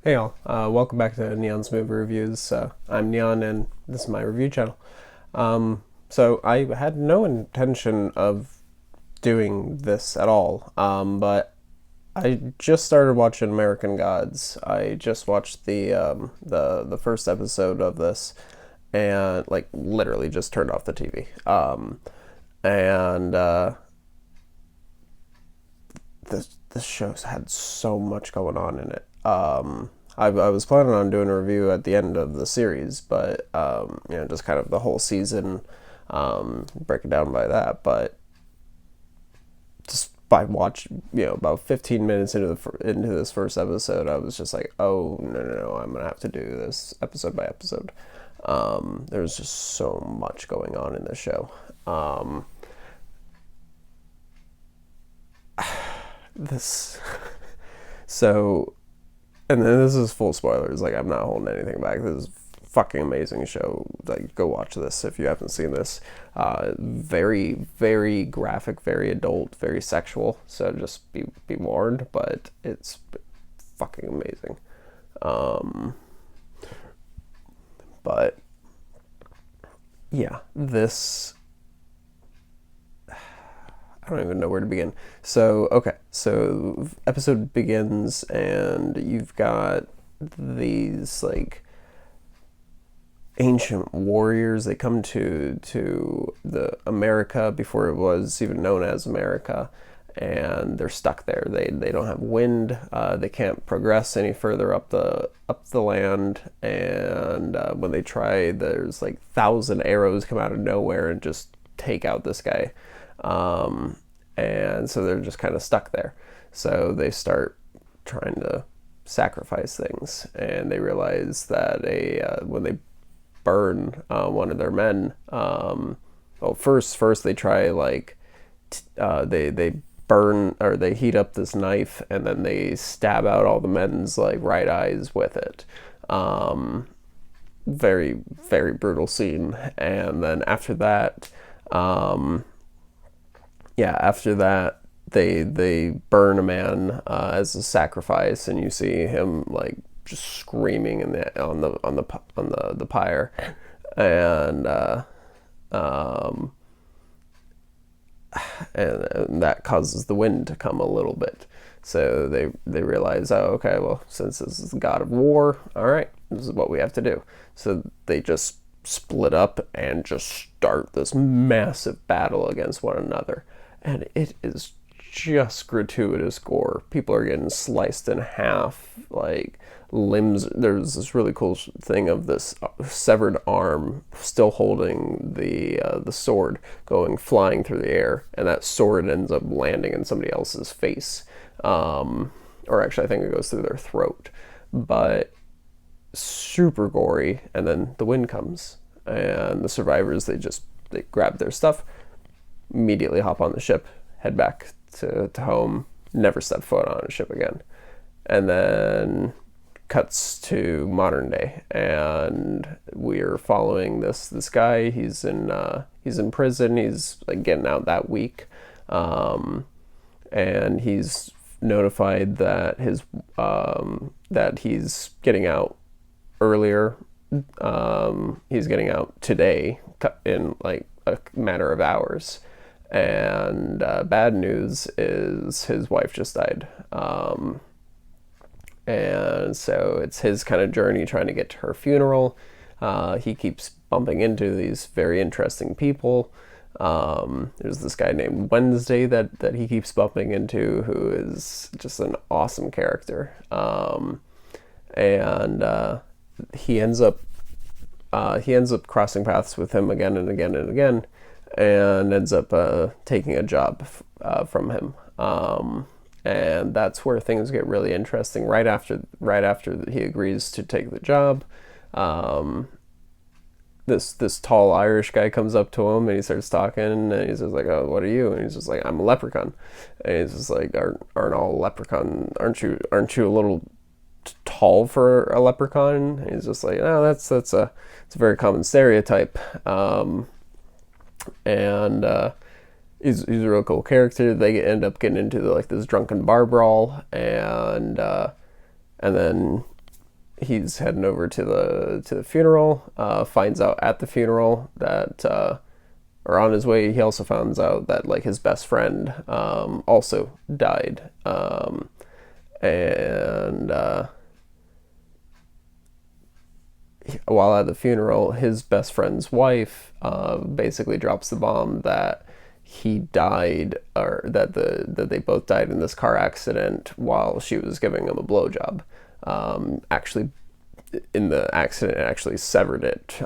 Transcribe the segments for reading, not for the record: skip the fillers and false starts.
Hey all, welcome back to Neon's Movie Reviews. I'm Neon and this is my review channel. So I had no intention of doing this at all, but I just started watching American Gods. I just watched the first episode of this, and like literally just turned off the TV. And this show's had so much going on in it. I was planning on doing a review at the end of the series, but just kind of the whole season, break it down by that. But just by watching, about 15 minutes into this first episode, I was just like, oh no, I'm gonna have to do this episode by episode. There's just so much going on in this show. This so and then this is full spoilers. Like, I'm not holding anything back. This is a fucking amazing show. Like, go watch this if you haven't seen this. Very, very graphic, very adult, very sexual. So just be warned. But it's fucking amazing. But yeah, this I don't even know where to begin. So episode begins, and you've got these like ancient warriors. They come to the America before it was even known as America, and they're stuck there. They don't have wind. They can't progress any further up the land. And when they try, there's like 1,000 arrows come out of nowhere and just take out this guy. And so they're just kind of stuck there. So they start trying to sacrifice things, and they realize that when they burn one of their men, first they try like they burn, or they heat up this knife, and then they stab out all the men's like right eyes with it. Very, very brutal scene. And then after that, after that, they burn a man as a sacrifice, and you see him like just screaming on the pyre, and and that causes the wind to come a little bit. So they realize, oh, okay, well, since this is the god of war, all right, this is what we have to do. So they just split up and just start this massive battle against one another, and it is just gratuitous gore. People are getting sliced in half, like limbs. There's this really cool thing of this severed arm still holding the sword, going flying through the air, and that sword ends up landing in somebody else's face, or actually I think it goes through their throat. But super gory. And then the wind comes, and the survivors, they grab their stuff, immediately hop on the ship, head back to home, never step foot on a ship again. And then cuts to modern day, and we're following this guy. He's in prison. He's like getting out that week, and he's notified that he's getting out earlier. He's getting out today in like a matter of hours. And bad news is his wife just died. And so it's his kind of journey trying to get to her funeral. He keeps bumping into these very interesting people. There's this guy named Wednesday that he keeps bumping into, who is just an awesome character. And he ends up crossing paths with him again and again and again, and ends up taking a job from him. And that's where things get really interesting. Right after he agrees to take the job, this tall Irish guy comes up to him, and he starts talking, and he's just like, "Oh, what are you?" And he's just like, "I'm a leprechaun." And he's just like, "Aren't all leprechaun? Aren't you a little tall for a leprechaun?" And he's just like, "No, it's a very common stereotype." And he's a real cool character. They end up getting into like this drunken bar brawl, and then he's heading over to the funeral. Finds out at the funeral that, or on his way, he also finds out that like his best friend also died. And while at the funeral, his best friend's wife basically drops the bomb that he died, or that they both died in this car accident while she was giving him a blowjob. Actually, in the accident, it actually severed it.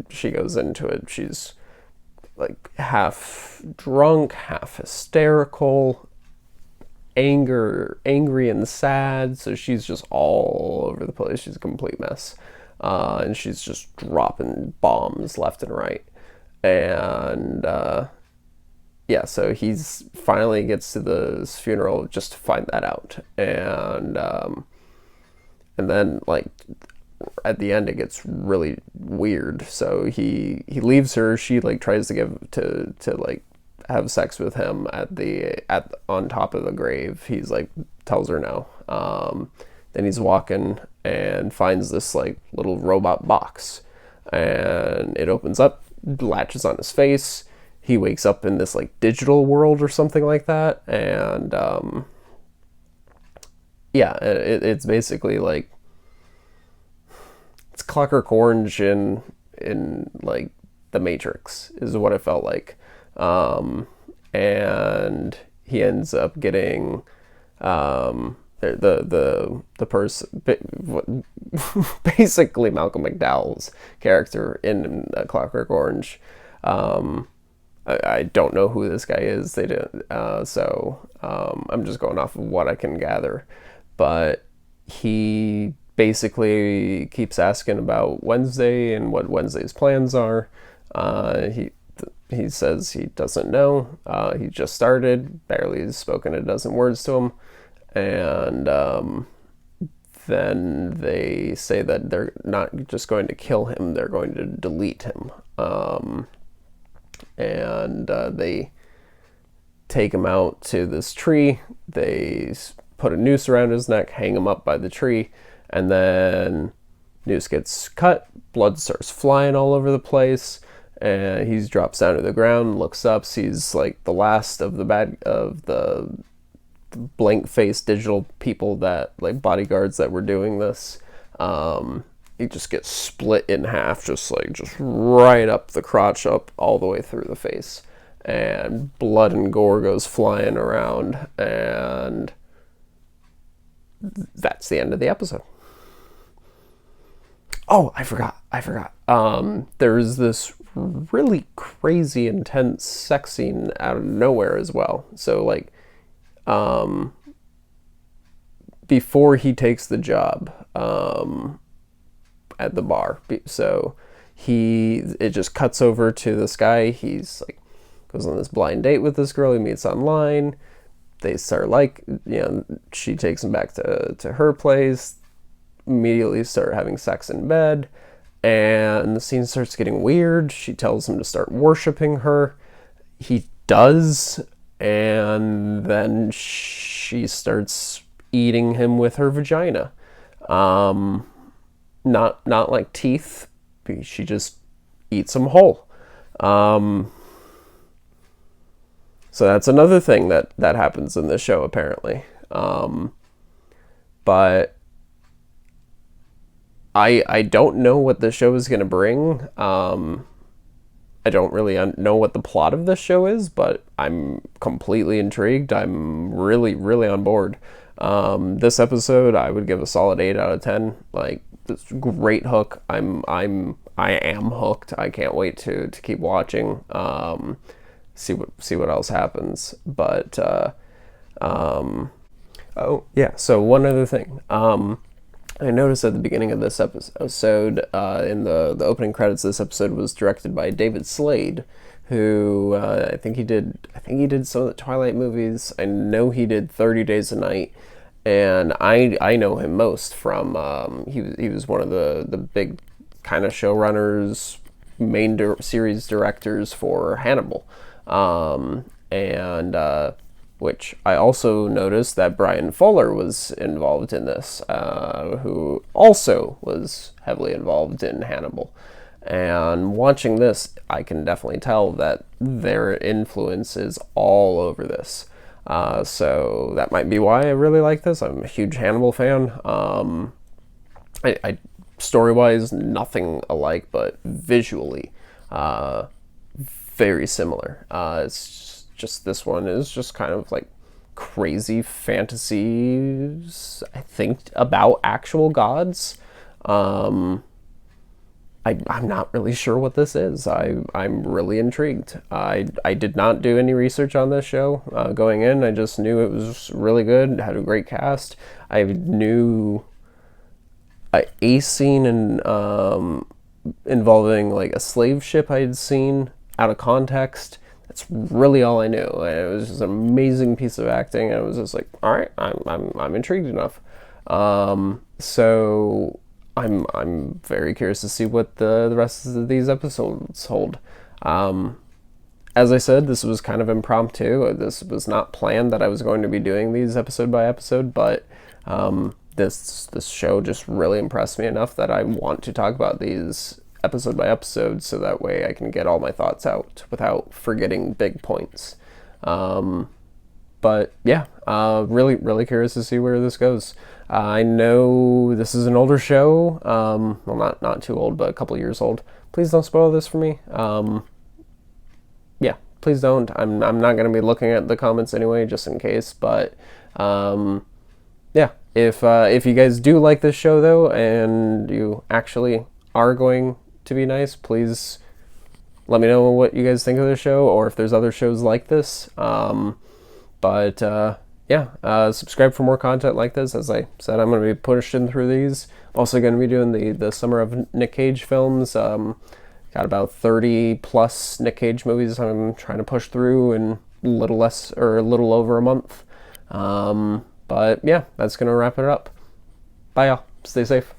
She goes into it. She's like half drunk, half hysterical, angry and sad. So she's just all over the place. She's a complete mess. And she's just dropping bombs left and right. And yeah, so he's finally gets to this funeral just to find that out. And then like at the end it gets really weird. So he leaves her. She like tries to like have sex with him on top of the grave. He's like tells her no. Then he's walking and finds this like little robot box, and it opens up, latches on his face. He wakes up in this like digital world or something like that, and yeah, it's basically like it's Clockwork Orange in like the Matrix is what it felt like. And he ends up getting the person, basically Malcolm McDowell's character in Clockwork Orange. I don't know who this guy is. They didn't, so I'm just going off of what I can gather. But he basically keeps asking about Wednesday and what Wednesday's plans are. He says he doesn't know. He just started, barely spoken a dozen words to him. And then they say that they're not just going to kill him, they're going to delete him. And they take him out to this tree. They put a noose around his neck, hang him up by the tree, and then noose gets cut, blood starts flying all over the place, and he drops down to the ground, looks up, sees like the last of the blank-faced digital people, that like bodyguards that were doing this. He just gets split in half, just right up the crotch, up all the way through the face, and blood and gore goes flying around, and that's the end of the episode. Oh, I forgot. There's this really crazy, intense sex scene out of nowhere as well. So like, before he takes the job at the bar, so it just cuts over to this guy. He's like goes on this blind date with this girl he meets online. They start she takes him back to her place, immediately start having sex in bed, and the scene starts getting weird. She tells him to start worshiping her. He does, and then she starts eating him with her vagina. Not like teeth. She just eats him whole. So that's another thing that happens in this show, apparently. But I don't know what the show is going to bring. I don't really know what the plot of this show is, but I'm completely intrigued. I'm really, really on board. This episode, I would give a solid 8 out of 10. Like, it's great hook. I am hooked. I can't wait to keep watching. See what else happens. But oh yeah. So one other thing. I noticed at the beginning of this episode, in the opening credits, this episode was directed by David Slade, who I think he did some of the Twilight movies. I know he did 30 Days a Night, and I know him most from he was one of the big kind of showrunners, main series directors for Hannibal, and which I also noticed that Brian Fuller was involved in this, who also was heavily involved in Hannibal. And watching this, I can definitely tell that their influence is all over this. So that might be why I really like this. I'm a huge Hannibal fan. I story-wise, nothing alike, but visually, very similar. It's just this one is just kind of like crazy fantasies, I think, about actual gods. I'm not really sure what this is. I'm really intrigued. I did not do any research on this show going in. I just knew it was really good. It had a great cast. I knew a scene involving like a slave ship I had seen out of context. That's really all I knew. And it was just an amazing piece of acting. And I was just like, all right, I'm intrigued enough. So I'm very curious to see what the rest of these episodes hold. As I said, this was kind of impromptu. This was not planned that I was going to be doing these episode by episode, but this show just really impressed me enough that I want to talk about these episode by episode, so that way I can get all my thoughts out without forgetting big points. But yeah, really curious to see where this goes. I know this is an older show. Well, not too old, but a couple years old. Please don't spoil this for me. Yeah, please don't. I'm not going to be looking at the comments anyway, just in case. But yeah, if you guys do like this show though, and you actually are going to be nice, please let me know what you guys think of the show, or if there's other shows like this. Yeah, subscribe for more content like this. As I said, I'm going to be pushing through these. I'm also going to be doing the Summer of Nick Cage films. Got about 30 plus Nick Cage movies I'm trying to push through in a little over a month. But yeah, that's going to wrap it up. Bye, y'all. Stay safe.